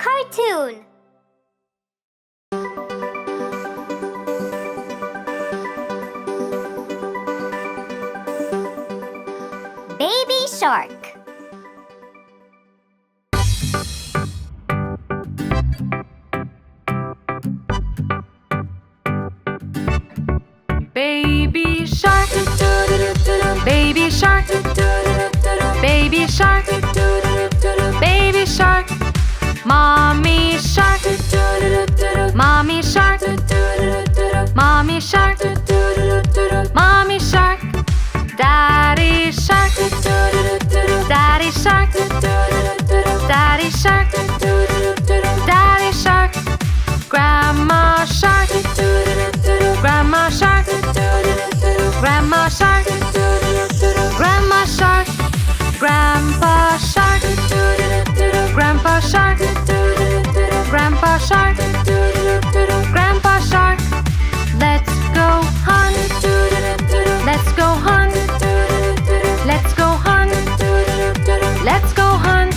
cartoon. Baby shark. Baby shark, baby shark, baby shark, baby shark, mommy shark, mommy shark, mommy shark, mommy shark, daddy shark, daddy shark, daddy shark, daddy shark, grandma shark, grandma shark, grandma shark, grandma shark, grandpa shark, grandpa shark, grandpa shark, grandpa shark. Let's go hunt, let's go hunt, let's go hunt, let's go hunt.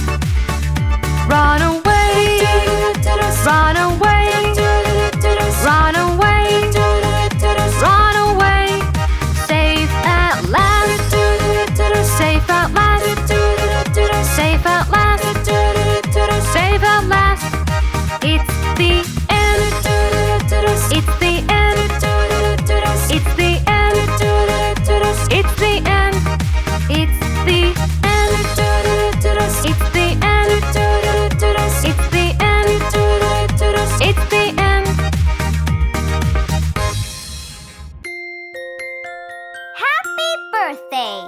Run away, run away, run away, run away. Safe at last, safe at last, safe at last, safe at last. It's the end, it's the end, it's the end, it's the end, it's the end, it's the end, it's the end, it's the end. Happy birthday!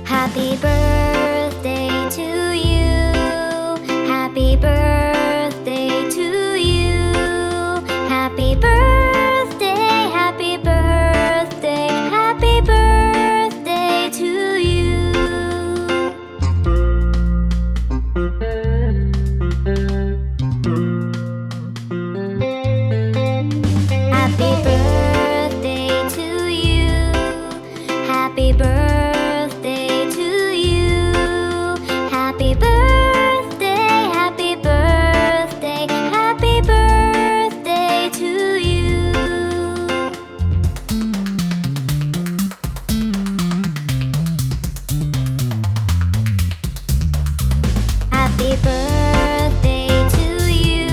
Happy birthday to you. Happy birthday to you. Happy birthday, happy birthday, happy birthday to you. Happy birthday to you. Happy birthday to you. Happy birthday, happy birthday, happy birthday to you. Happy birthday to you.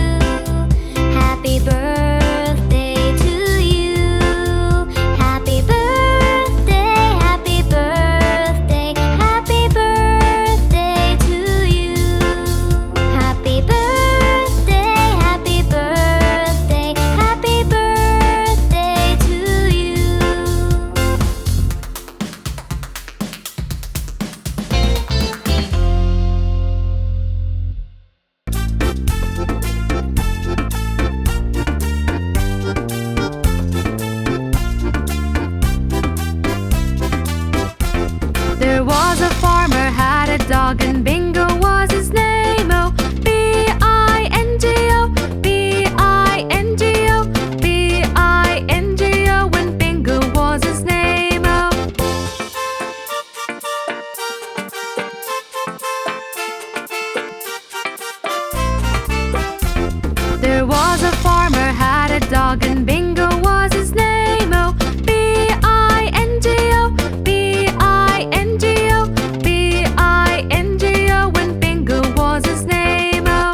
Happy birthday to you. Happy birthday, happy birthday, happy birthday to you. Happy birthday, happy birthday, happy birthday to you. There was a farmer, had a dog, and Bingo was his name. Oh, B-I-N-G-O, B-I-N-G-O, B-I-N-G-O, when Bingo was his name. Oh. There was a farmer, had a dog, and Bingo was his name. Oh, B-I-N-G-O, B-I-N-G-O, B-I-N-G-O, when Bingo was his name. Oh.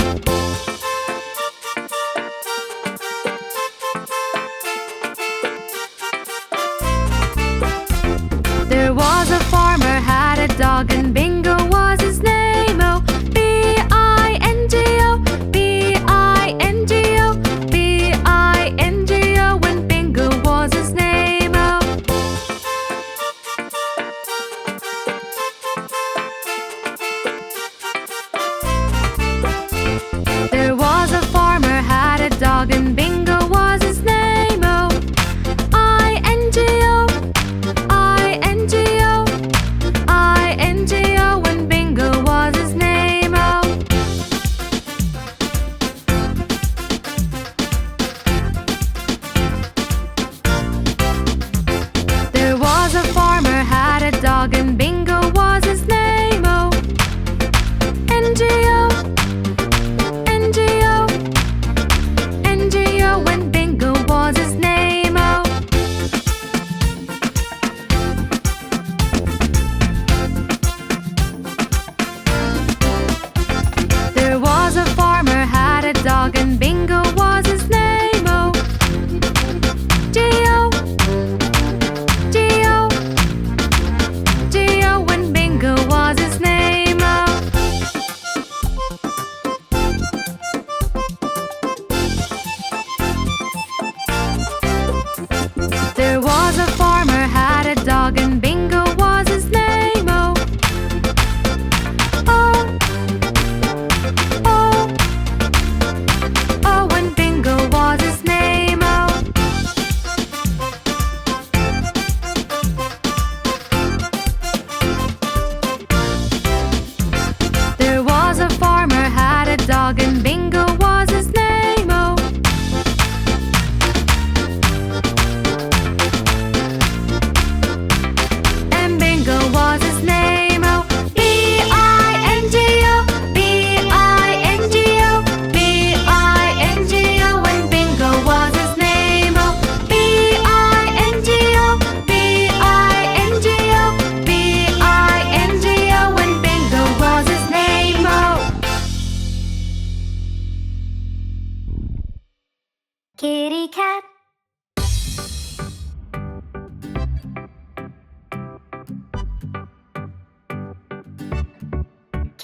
There was a farmer, had a dog, and Bingo was his name. Oh, B-I-N-G-O, B-I-N-G-O, B-I-N-G-O, when Bingo was his name. Oh. There was a farmer, had a dog, and Bingo was his name. Oh, I-N-G-O, I-N-G-O.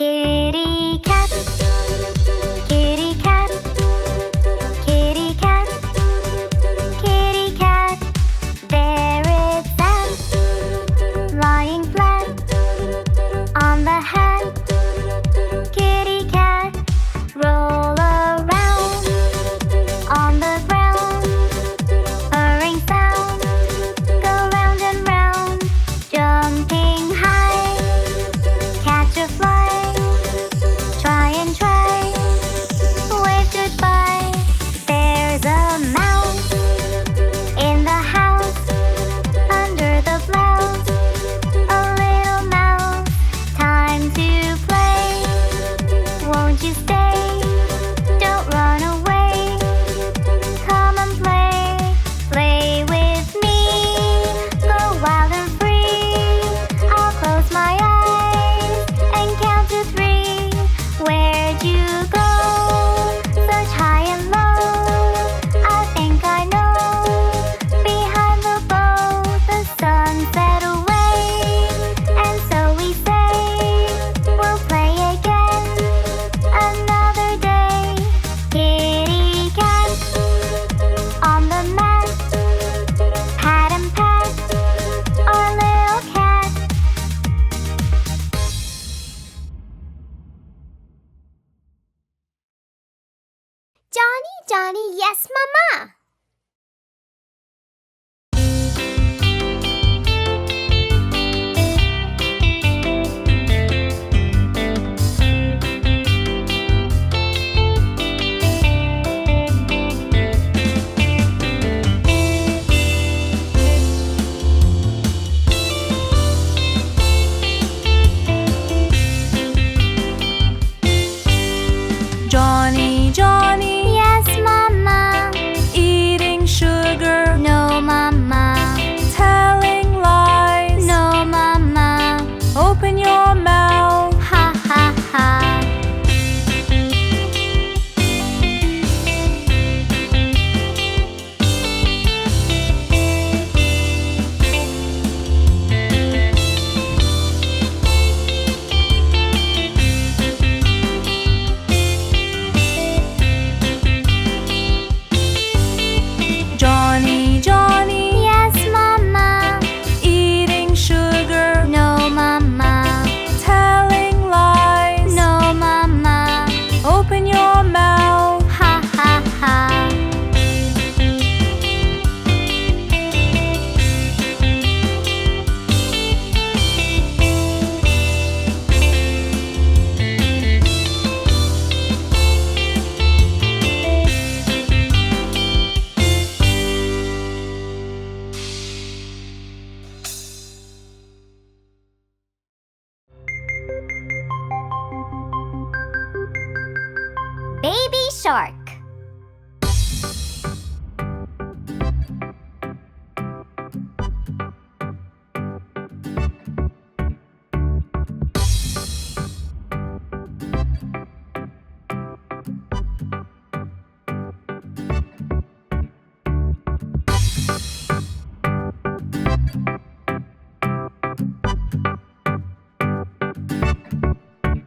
Kitty cat, kitty cat, kitty cat, kitty cat. There it sat, lying flat on the hat. Kitty cat, roll around on the ground. Purring sound, go round and round. Jumping high, catch a fly. Try and try, wave goodbye. There's a mouse in the house, under the blouse. A little mouse, time to play. Won't you stay? Don't run away. Come and play, play with me. Go wild and free. I'll close my eyes and count to 3. Where'd you go? Search high and low. I think I know. Behind the bow, the sun set away. And so we say, we'll play again another day. Kitty cat on the mat, pat and pat our little cat. Johnny, Johnny, yes, Mama. Johnny, Johnny, Yes, Mama. eating sugar, No, Mama. telling lies. No, Mama. Open your mouth. Ha ha ha. Johnny, Johnny, Yes, Mama. eating sugar, No, Mama. telling lies. No, Mama. Open your mouth. Ha ha ha. Baby shark.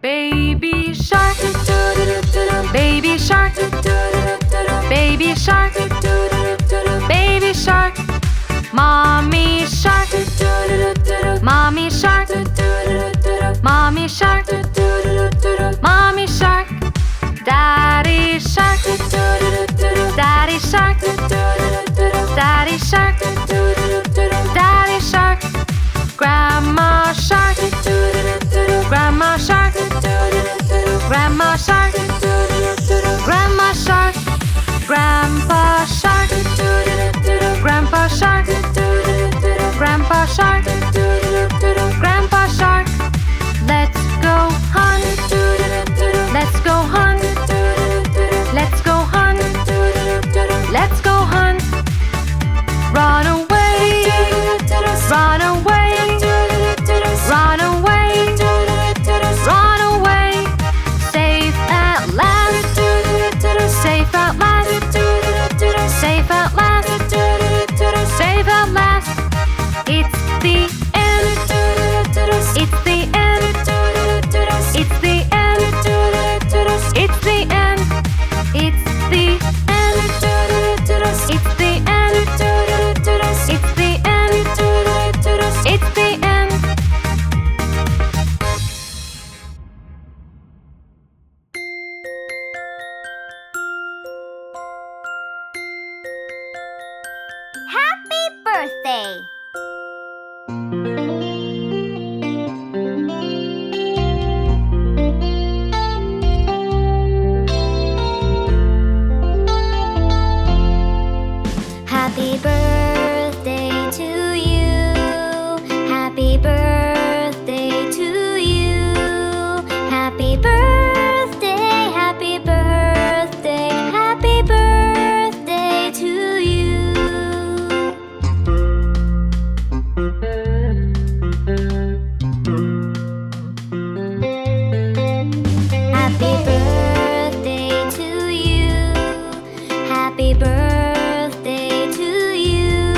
Baby shark, baby shark, baby shark, baby shark, mommy shark, mommy shark, mommy shark, mommy shark, daddy shark, daddy shark, daddy shark, daddy shark, grandma shark, grandma shark, grandma shark, grandma shark, grandpa shark, grandpa shark, grandpa shark, grandpa shark. Let's go hunt, let's go hunt, let's go hunt, let's go hunt. birthday. Happy birthday to you. Happy birthday to you. Happy birthday, happy birthday, happy birthday to you. Happy birthday to you. Happy birthday to you.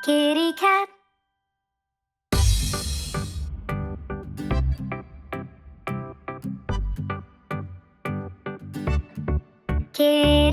Kitty cat. Kitty